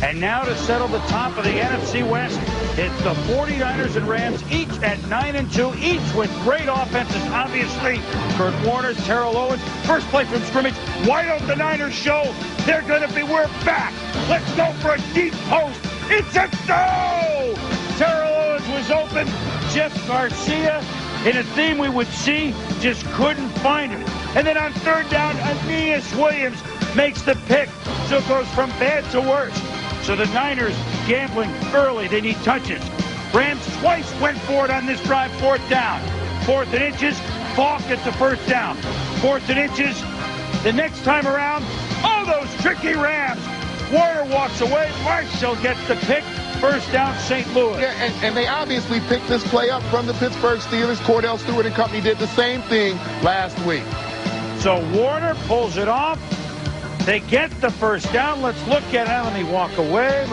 And now to settle the top of the NFC West, it's the 49ers and Rams, each at 9-2, each with great offenses, obviously. Kurt Warner, Terrell Owens, first play from scrimmage. Why don't the Niners show they're going to be, we're back. Let's go for a deep post. It's a go! Terrell Owens was open. Jeff Garcia, in a theme we would see, just couldn't find it. And then on third down, Aeneas Williams makes the pick. So it goes from bad to worse. So the Niners gambling early. They need touches. Rams twice went for it on this drive, fourth down. Fourth and inches. Falk gets the first down. Fourth and inches. The next time around, oh, those tricky Rams. Warner walks away. Marshall gets the pick. First down, St. Louis. Yeah, and they obviously picked this play up from the Pittsburgh Steelers. Cordell Stewart and company did the same thing last week. So Warner pulls it off. They get the first down. Let's look at it. Let me walk away.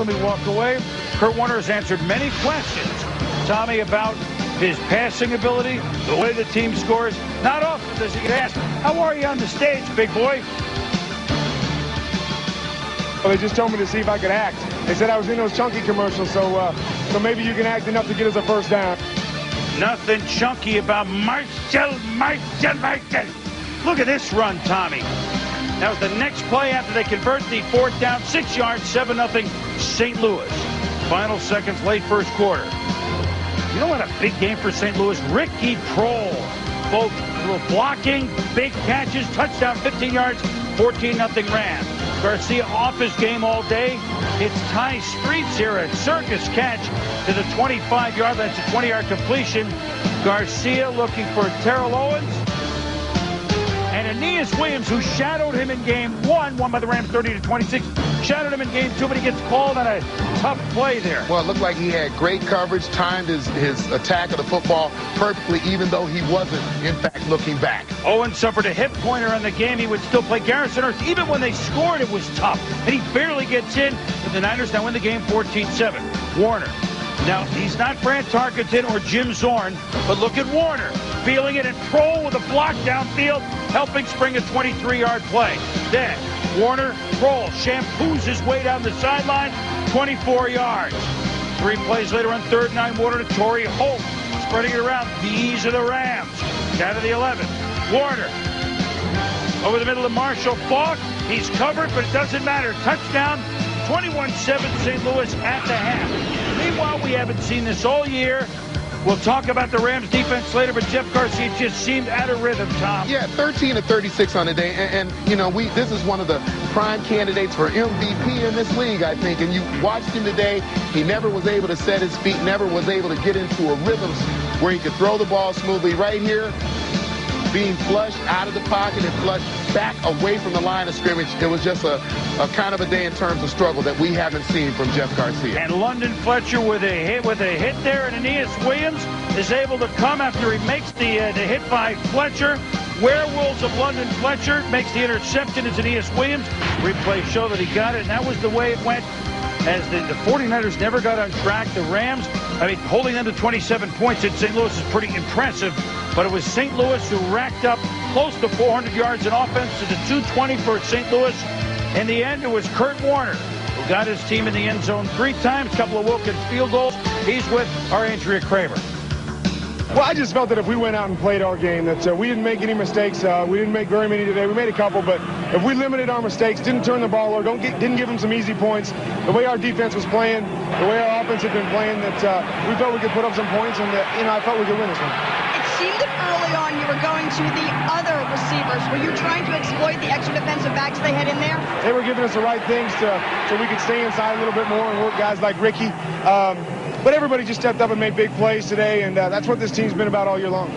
Kurt Warner has answered many questions, Tommy, about his passing ability, the way the team scores. Not often does he get asked, how are you on the stage, big boy? Well, they just told me to see if I could act. They said I was in those chunky commercials, so maybe you can act enough to get us a first down. Nothing chunky about Marshall. Look at this run, Tommy. That was the next play after they convert the fourth down, 6 yards, 7-0 St. Louis. Final seconds, late first quarter. You know what, a big game for St. Louis? Ricky Prohl, both blocking, big catches, touchdown, 15 yards, 14-0 Rams. Garcia off his game all day. It's Ty Streets here, a circus catch to the 25-yard. That's a 20-yard completion. Garcia looking for Terrell Owens. And Aeneas Williams, who shadowed him in game one, won by the Rams 30-26, shadowed him in game two, but he gets called on a tough play there. Well, it looked like he had great coverage, timed his attack of the football perfectly, even though he wasn't, in fact, looking back. Owens suffered a hip pointer in the game. He would still play. Garrison Hurst, even when they scored, it was tough. And he barely gets in. But the Niners now win the game 14-7. Warner. Now, he's not Fran Tarkenton or Jim Zorn, but look at Warner. Feeling it, and Prohl with a block downfield, helping spring a 23-yard play. Then, Warner, Prohl shampoos his way down the sideline, 24 yards. 3 plays later on third and 9, Warner to Torrey Holt, spreading it around. These are the Rams. Down to the 11. Warner. Over the middle of Marshall Faulk. He's covered, but it doesn't matter. Touchdown, 21-7 St. Louis at the half. Meanwhile, we haven't seen this all year. We'll talk about the Rams defense later, but Jeff Garcia just seemed out of rhythm, Tom. Yeah, 13-36 on the day, and you know, this is one of the prime candidates for MVP in this league, I think. And you watched him today. He never was able to set his feet, never was able to get into a rhythm where he could throw the ball smoothly. Right here, being flushed out of the pocket and flushed back away from the line of scrimmage. It was just a kind of a day in terms of struggle that we haven't seen from Jeff Garcia. And London Fletcher with a hit there, and Aeneas Williams is able to come after he makes the hit by Fletcher. Werewolves of London Fletcher makes the interception as Aeneas Williams. Replay show that he got it, and that was the way it went. As the 49ers never got on track, the Rams, holding them to 27 points in St. Louis is pretty impressive. But it was St. Louis who racked up close to 400 yards in offense to the 220 for St. Louis. In the end, it was Kurt Warner who got his team in the end zone 3 times, a couple of Wilkins field goals. He's with our Andrea Kramer. Well, I just felt that if we went out and played our game, that we didn't make any mistakes. We didn't make very many today. We made a couple, but if we limited our mistakes, didn't turn the ball over, didn't give them some easy points, the way our defense was playing, the way our offense had been playing, that we felt we could put up some points, and I felt we could win this one. It seemed that early on you were going to the other receivers. Were you trying to exploit the extra defensive backs they had in there? They were giving us the right things so we could stay inside a little bit more and work guys like Ricky. But everybody just stepped up and made big plays today, and that's what this team's been about all year long.